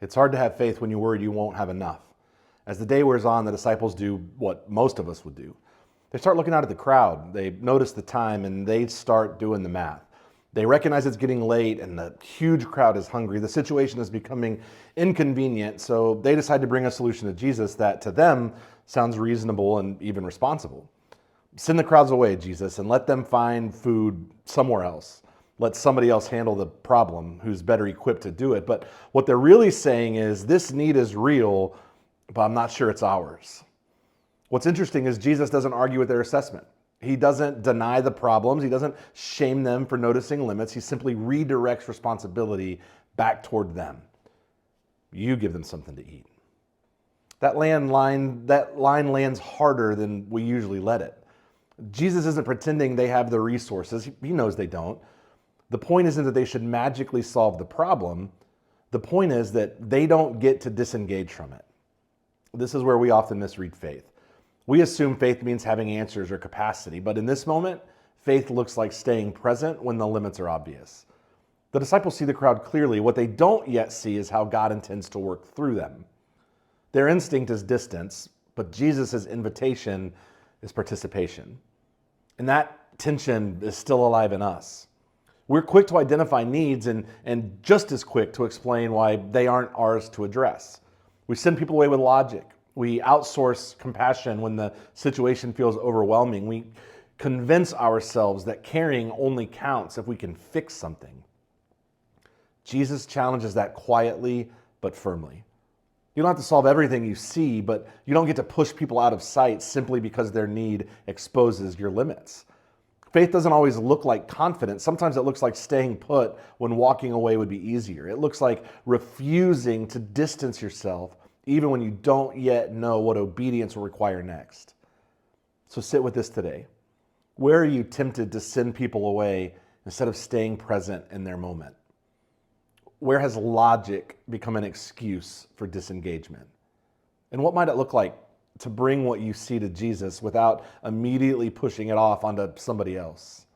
It's hard to have faith when you're worried you won't have enough. As the day wears on, the disciples do what most of us would do. They start looking out at the crowd. They notice the time and they start doing the math. They recognize it's getting late and the huge crowd is hungry. The situation is becoming inconvenient, so they decide to bring a solution to Jesus that to them sounds reasonable and even responsible. Send the crowds away, Jesus, and let them find food somewhere else. Let somebody else handle the problem who's better equipped to do it. But what they're really saying is this need is real, but I'm not sure it's ours. What's interesting is Jesus doesn't argue with their assessment. He doesn't deny the problems. He doesn't shame them for noticing limits. He simply redirects responsibility back toward them. You give them something to eat. That line lands harder than we usually let it. Jesus isn't pretending they have the resources. He knows they don't. The point isn't that they should magically solve the problem. The point is that they don't get to disengage from it. This is where we often misread faith. We assume faith means having answers or capacity, but in this moment, faith looks like staying present when the limits are obvious. The disciples see the crowd clearly. What they don't yet see is how God intends to work through them. Their instinct is distance, but Jesus' invitation is participation. And that tension is still alive in us. We're quick to identify needs and just as quick to explain why they aren't ours to address. We send people away with logic. We outsource compassion when the situation feels overwhelming. We convince ourselves that caring only counts if we can fix something. Jesus challenges that quietly but firmly. You don't have to solve everything you see, but you don't get to push people out of sight simply because their need exposes your limits. Faith doesn't always look like confidence. Sometimes it looks like staying put when walking away would be easier. It looks like refusing to distance yourself even when you don't yet know what obedience will require next. So sit with this today. Where are you tempted to send people away instead of staying present in their moment? Where has logic become an excuse for disengagement? And what might it look like to bring what you see to Jesus without immediately pushing it off onto somebody else?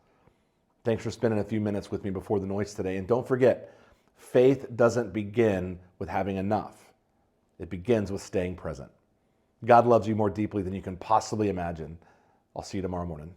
Thanks for spending a few minutes with me before the noise today. And don't forget, faith doesn't begin with having enough. It begins with staying present. God loves you more deeply than you can possibly imagine. I'll see you tomorrow morning.